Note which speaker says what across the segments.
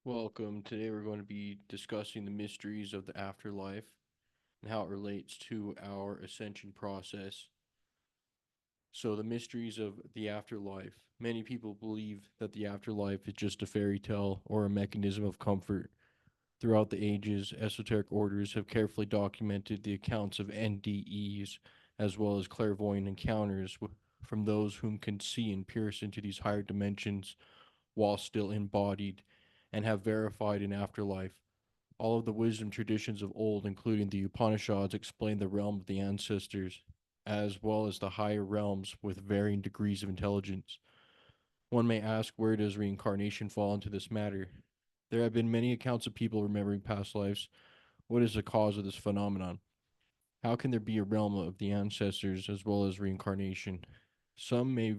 Speaker 1: Welcome. Today we're going to be discussing the mysteries of the afterlife and how it relates to our ascension process. So, the mysteries of the afterlife. Many people believe that the afterlife is just a fairy tale or a mechanism of comfort. Throughout the ages, esoteric orders have carefully documented the accounts of NDEs as well as clairvoyant encounters from those whom can see and pierce into these higher dimensions while still embodied and have verified an afterlife. All of the wisdom traditions of old, including the Upanishads, explain the realm of the ancestors, as well as the higher realms with varying degrees of intelligence. One may ask, where does reincarnation fall into this matter? There have been many accounts of people remembering past lives. What is the cause of this phenomenon? How can there be a realm of the ancestors as well as reincarnation? Some may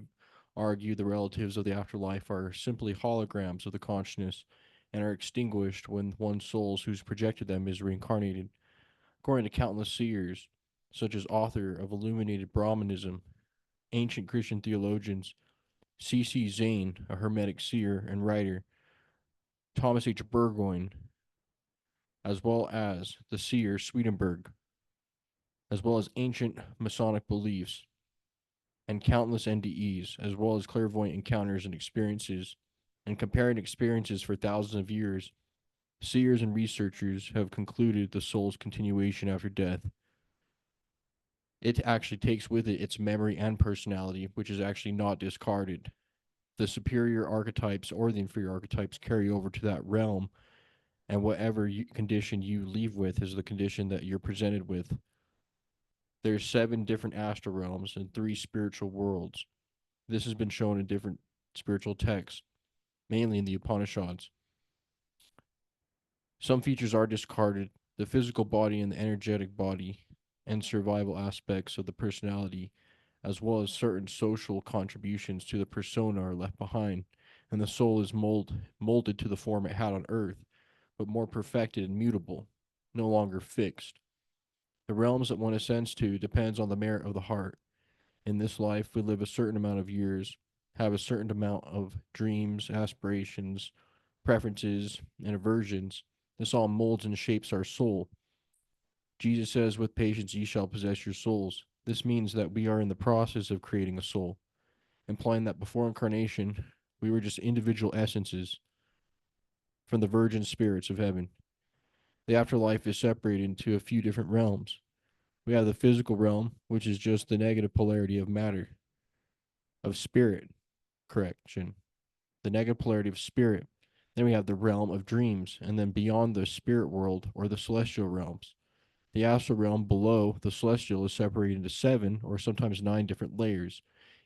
Speaker 1: argue the relatives of the afterlife are simply holograms of the consciousness and are extinguished when one's souls who's projected them is reincarnated. According to countless seers, such as author of Illuminated Brahmanism, ancient Christian theologians, C.C. Zane, a Hermetic seer and writer, Thomas H. Burgoyne, as well as the seer Swedenborg, as well as ancient Masonic beliefs, and countless NDEs, as well as clairvoyant encounters and experiences, and comparing experiences for thousands of years, seers and researchers have concluded the soul's continuation after death. It actually takes with it its memory and personality, which is actually not discarded. The superior archetypes or the inferior archetypes carry over to that realm, and whatever condition you leave with is the condition that you're presented with. There's 7 different astral realms and 3 spiritual worlds. This has been shown in different spiritual texts, mainly in the Upanishads. Some features are discarded: the physical body and the energetic body, and survival aspects of the personality, as well as certain social contributions to the persona are left behind, and the soul is molded to the form it had on earth, but more perfected and mutable, no longer fixed. The realms that one ascends to depends on the merit of the heart. In this life, we live a certain amount of years, have a certain amount of dreams, aspirations, preferences, and aversions. This all molds and shapes our soul. Jesus says, with patience ye shall possess your souls. This means that we are in the process of creating a soul, implying that before incarnation, we were just individual essences from the virgin spirits of heaven. The afterlife is separated into a few different realms. We have the physical realm, which is just the negative polarity of matter, of spirit, correction, the negative polarity of spirit. Then we have the realm of dreams, and then beyond the spirit world or the celestial realms. The astral realm below the celestial is separated into 7 or sometimes 9 different layers,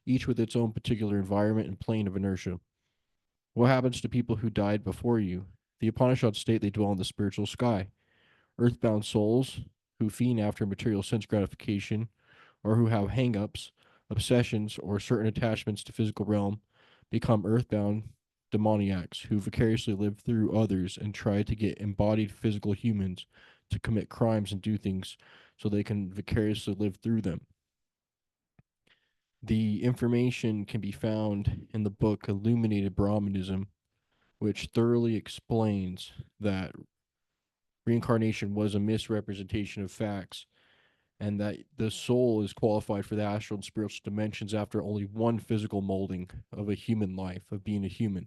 Speaker 1: each with its own particular environment and plane of inertia. What happens to people who died before you? The Upanishads state they dwell in the spiritual sky. Earthbound souls who fiend after material sense gratification or who have hang-ups, obsessions, or certain attachments to physical realm become earthbound demoniacs who vicariously live through others and try to get embodied physical humans to commit crimes and do things so they can vicariously live through them. The information can be found in the book Illuminated Brahmanism, which thoroughly explains that reincarnation was a misrepresentation of facts and that the soul is qualified for the astral and spiritual dimensions after only one physical molding of a human life, of being a human.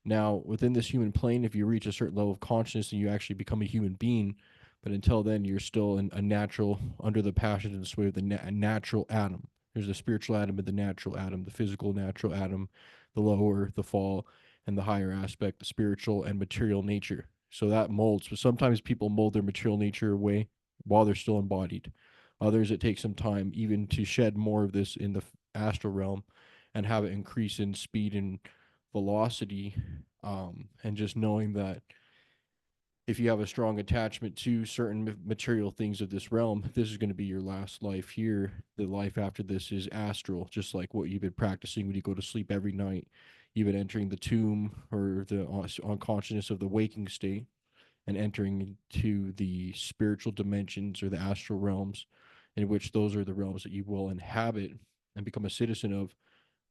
Speaker 1: Now, within this human plane, if you reach a certain level of consciousness, then you actually become a human being. But until then, you're still in a natural, under the passion and sway of the natural atom. There's the spiritual atom and the natural atom, the physical natural atom, the lower, the fall, and the higher aspect, the spiritual and material nature. So that molds. But sometimes people mold their material nature away while they're still embodied. Others, it takes some time even to shed more of this in the astral realm and have it increase in speed and velocity, and just knowing that if you have a strong attachment to certain material things of this realm, this is going to be your last life here. The life after this is astral, just like what you've been practicing when you go to sleep every night. You've been entering the tomb or the unconsciousness of the waking state and entering into the spiritual dimensions or the astral realms, in which those are the realms that you will inhabit and become a citizen of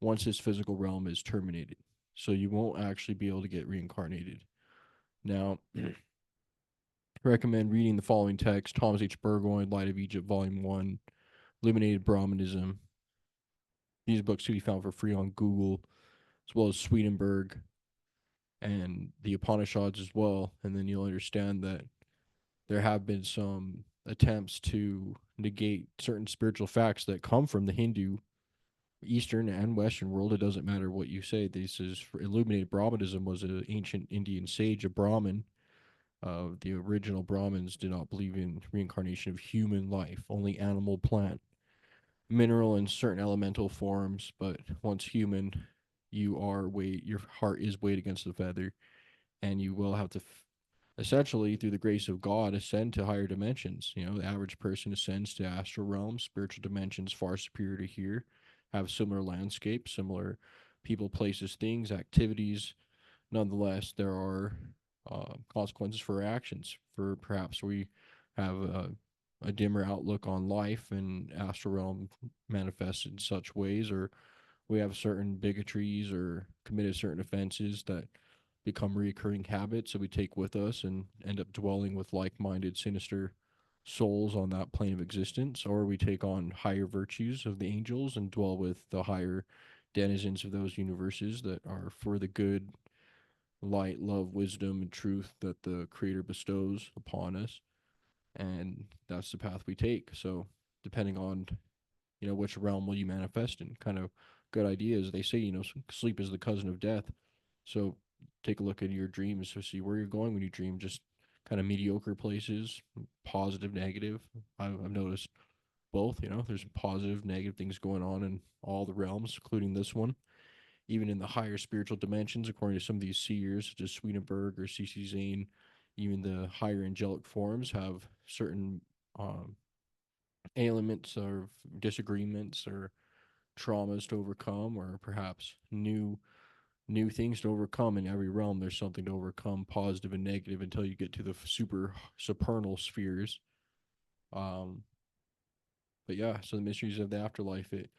Speaker 1: once this physical realm is terminated. So you won't actually be able to get reincarnated. Now, recommend reading the following text: Thomas H. Burgoyne, Light of Egypt, Volume 1, Illuminated Brahmanism. These books can be found for free on Google, as well as Swedenborg and the Upanishads as well. And then you'll understand that there have been some attempts to negate certain spiritual facts that come from the Hindu, Eastern, and Western world. It doesn't matter what you say. This is illuminated Brahmanism was an ancient Indian sage, a Brahmin. The original Brahmins did not believe in reincarnation of human life, only animal, plant, mineral, and certain elemental forms. But once human, you are weight. Your heart is weighed against the feather, and you will have to essentially, through the grace of God, ascend to higher dimensions. You know, the average person ascends to astral realms, spiritual dimensions far superior to here, have similar landscapes, similar people, places, things, activities. Nonetheless, there are consequences for our actions. For perhaps we have a dimmer outlook on life, and astral realm manifests in such ways, or we have certain bigotries or committed certain offenses that become recurring habits that we take with us and end up dwelling with like-minded sinister souls on that plane of existence, or we take on higher virtues of the angels and dwell with the higher denizens of those universes that are for the good, light, love, wisdom, and truth that the creator bestows upon us. And that's the path we take. So depending on, which realm will you manifest in, kind of good ideas. They say, sleep is the cousin of death. So take a look at your dreams to see where you're going when you dream. Just kind of mediocre places, positive, negative. I've noticed both. There's positive, negative things going on in all the realms, including this one. Even in the higher spiritual dimensions, according to some of these seers, such as Swedenborg or C.C. Zane, even the higher angelic forms have certain um, ailments or disagreements or traumas to overcome, or perhaps new things to overcome. In every realm there's something to overcome, positive and negative, until you get to the super supernal spheres. um but yeah, so the mysteries of the afterlife, it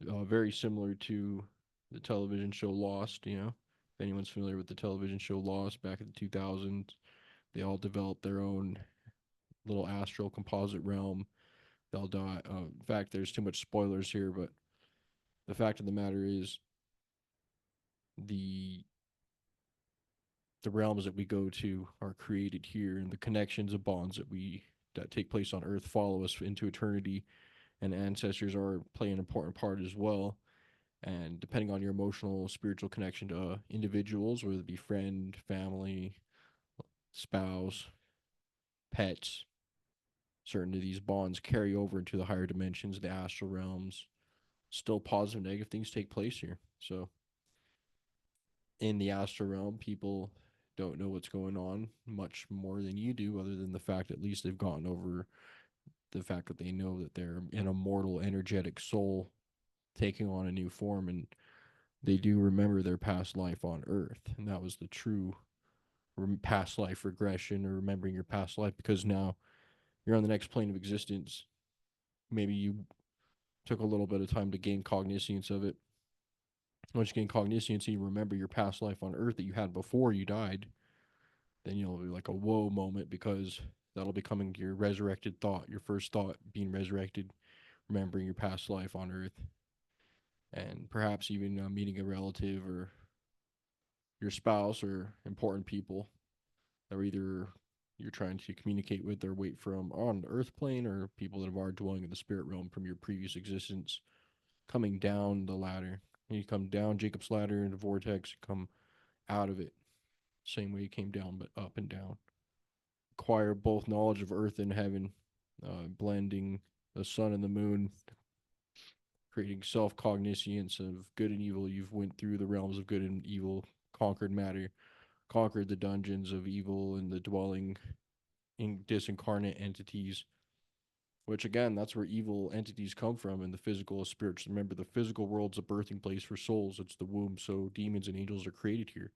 Speaker 1: very similar to the television show Lost. If anyone's familiar with the television show Lost back in the 2000s, they all developed their own little astral composite realm. They'll die. In fact, there's too much spoilers here, but the fact of the matter is, the the realms that we go to are created here, and the connections of bonds that take place on Earth follow us into eternity, and ancestors are play an important part as well. And depending on your emotional, spiritual connection to individuals, whether it be friend, family, spouse, pets, certain of these bonds carry over into the higher dimensions, the astral realms. Still, positive, negative things take place here. So in the astral realm, people don't know what's going on much more than you do, other than the fact at least they've gotten over the fact that they know that they're an immortal, energetic soul taking on a new form, and they do remember their past life on Earth, and that was the true past life regression, or remembering your past life, because now you're on the next plane of existence. Maybe you took a little bit of time to gain cognizance of it. Once you gain cognizance and you remember your past life on Earth that you had before you died, then you'll be like a whoa moment, because that'll be coming your resurrected thought, your first thought being resurrected, remembering your past life on Earth, and perhaps even meeting a relative or your spouse or important people that are either you're trying to communicate with or wait from on the Earth plane, or people that are dwelling in the spirit realm from your previous existence, coming down the ladder. And you come down Jacob's ladder in the vortex, you come out of it same way you came down, but up and down. Acquire both knowledge of earth and heaven, blending the sun and the moon, creating self-cognizance of good and evil. You've went through the realms of good and evil, conquered matter, conquered the dungeons of evil and the dwelling in disincarnate entities, which again, that's where evil entities come from, in the physical spirits. Remember, the physical world's a birthing place for souls. It's the womb, so demons and angels are created here.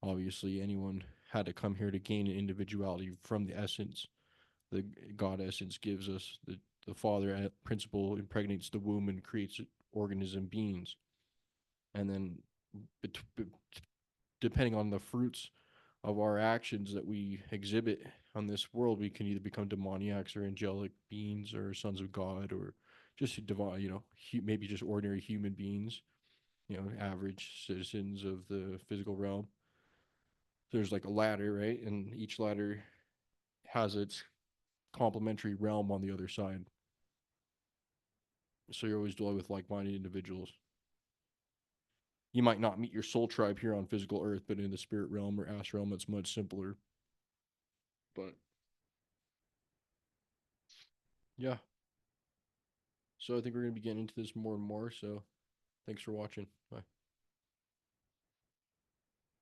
Speaker 1: Obviously, anyone had to come here to gain an individuality from the essence. The God essence gives us the Father principle impregnates the womb and creates organism beings, and then bet- depending on the fruits of our actions that we exhibit on this world, we can either become demoniacs or angelic beings or sons of God or just divine, maybe just ordinary human beings, average citizens of the physical realm. There's like a ladder, right? And each ladder has its complementary realm on the other side. So you're always dealing with like-minded individuals. You might not meet your soul tribe here on physical earth, but in the spirit realm or astral realm, it's much simpler. But yeah, so I think we're gonna be getting into this more and more. So thanks for watching. Bye.